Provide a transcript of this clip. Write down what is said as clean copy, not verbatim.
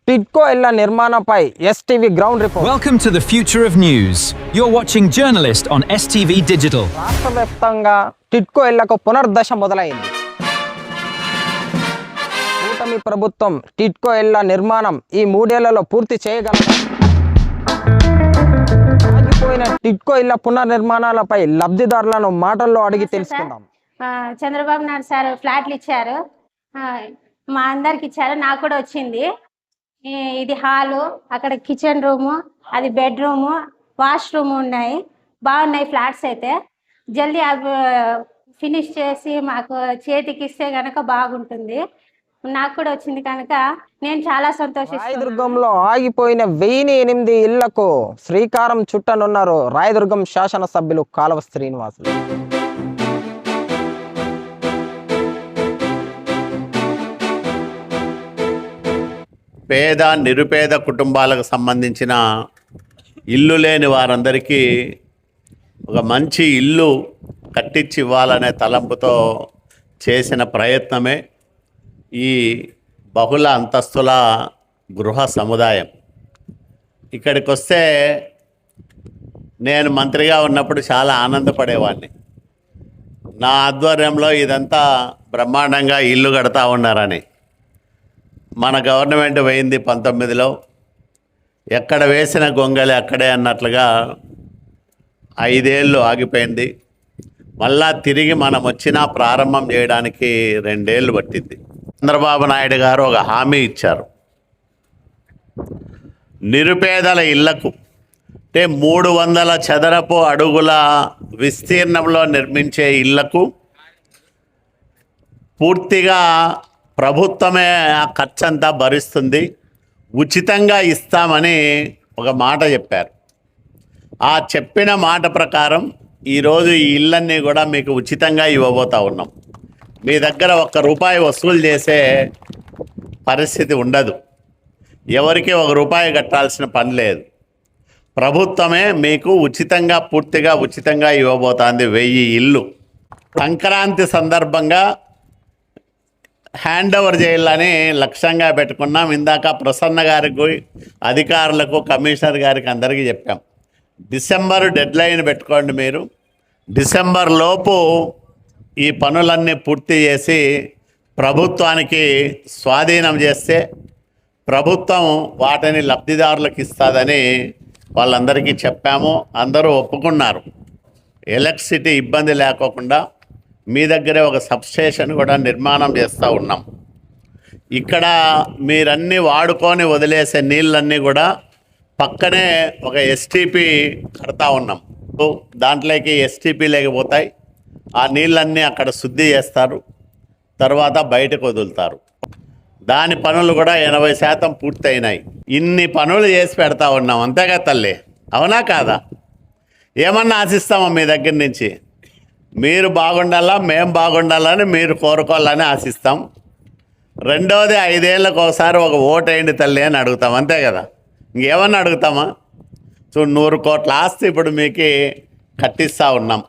టిడ్కో ఇళ్ల నిర్మాణంపై STV ground report. Welcome to the future of news. You're watching Journalist on STV Digital. రాష్ట్ర వ్యాప్తంగా టిడ్కో ఇళ్లకు పునర్దశ మొదలైంది. కూటమి ప్రభుత్వం టిడ్కో ఇళ్ల నిర్మాణం ఈ 3 ఏళ్లలో పూర్తి చేయగలదా? ఆగిపోయిన టిడ్కో ఇళ్ల పునర్నిర్మాణాలపై లబ్ధిదారులను మాటల్లో అడిగి తెలుసుకుందాం. చంద్రబాబు నాయుడు సార్ ఫ్లాట్లు ఇచ్చారు, మా అందరికి ఇచ్చారు, నాకు కూడా వచ్చింది. ఇది హాలు, అక్కడ కిచెన్ రూము, అది బెడ్రూము, వాష్రూమ్ ఉన్నాయి, బాగున్నాయి ఫ్లాట్స్. అయితే జల్దీ అవి ఫినిష్ చేసి మాకు చేతికి ఇస్తే కనుక బాగుంటుంది. నాకు కూడా వచ్చింది కనుక నేను చాలా సంతోషిస్తున్నాను. రాయదుర్గంలో ఆగిపోయిన 1008 ఇళ్లకు శ్రీకారం చుట్టనున్నారు రాయదుర్గం శాసనసభ్యులు కాలువ శ్రీనివాసులు. పేద నిరుపేద కుటుంబాలకు సంబంధించిన ఇల్లు లేని వారందరికీ ఒక మంచి ఇల్లు కట్టించి ఇవ్వాలనే తలంపుతో చేసిన ప్రయత్నమే ఈ బహుళ అంతస్తుల గృహ సముదాయం. ఇక్కడికి వస్తే నేను మంత్రిగా ఉన్నప్పుడు చాలా ఆనందపడేవాడిని. నా ఆధ్వర్యంలో ఇదంతా బ్రహ్మాండంగా ఇల్లు కడతా ఉన్నారని. మన గవర్నమెంట్ పోయింది 19లో, ఎక్కడ వేసిన గొంగలి అక్కడే అన్నట్లుగా 5 ఏళ్ళు ఆగిపోయింది. మళ్ళా తిరిగి మనం వచ్చినా ప్రారంభం చేయడానికి 2 ఏళ్ళు పట్టింది. చంద్రబాబు నాయుడు గారు ఒక హామీ ఇచ్చారు. నిరుపేదల ఇళ్లకు అంటే 300 చదరపు అడుగుల విస్తీర్ణంలో నిర్మించే ఇళ్లకు పూర్తిగా ప్రభుత్వమే ఆ ఖర్చంతా భరిస్తుంది, ఉచితంగా ఇస్తామని ఒక మాట చెప్పారు. ఆ చెప్పిన మాట ప్రకారం ఈరోజు ఈ ఇళ్ళన్నీ కూడా మీకు ఉచితంగా ఇవ్వబోతూ ఉన్నాం. మీ దగ్గర ₹1 వసూలు చేసే పరిస్థితి ఉండదు. ఎవరికి ₹1 కట్టాల్సిన పని లేదు. ప్రభుత్వమే మీకు ఉచితంగా, పూర్తిగా ఉచితంగా ఇవ్వబోతోంది 1000 ఇళ్ళు. సంక్రాంతి సందర్భంగా హ్యాండ్ ఓవర్ చేయాలని లక్ష్యంగా పెట్టుకున్నాం. ఇందాక ప్రసన్న గారికి, అధికారులకు, కమిషనర్ గారికి అందరికీ చెప్పాం. డిసెంబర్ డెడ్లైన్ పెట్టుకోండి. మీరు డిసెంబర్ లోపు ఈ పనులన్నీ పూర్తి చేసి ప్రభుత్వానికి స్వాధీనం చేస్తే ప్రభుత్వం వాటిని లబ్ధిదారులకు ఇస్తుందని వాళ్ళందరికీ చెప్పాము. అందరూ ఒప్పుకున్నారు. ఎలక్ట్రిసిటీ ఇబ్బంది లేకోకుండా మీ దగ్గరే ఒక సబ్స్టేషన్ కూడా నిర్మాణం చేస్తూ ఉన్నాం. ఇక్కడ మీరన్నీ వాడుకొని వదిలేసే నీళ్ళన్నీ కూడా పక్కనే ఒక ఎస్టీపీ కడతా ఉన్నాం. దాంట్లోకి ఎస్టీపీ లేకపోతాయి. ఆ నీళ్ళన్నీ అక్కడ శుద్ధి చేస్తారు, తర్వాత బయటకు వదులుతారు. దాని పనులు కూడా 80% పూర్తయినాయి. ఇన్ని పనులు చేసి పెడతా ఉన్నాం. అంతేగా తల్లి, అవునా కాదా? ఏమన్నా ఆశిస్తామా మీ దగ్గర నుంచి? మీరు బాగుండాలా, మేము బాగుండాలని మీరు కోరుకోవాలని ఆశిస్తాం. రెండోది 5 ఏళ్ళకు ఒకసారి ఒక ఓటు వేయండి తల్లి అని అడుగుతాం. అంతే కదా, ఇంకేమన్నా అడుగుతామా? 100 కోట్ల ఆస్తి ఇప్పుడు మీకు కట్టిస్తూ ఉన్నాం.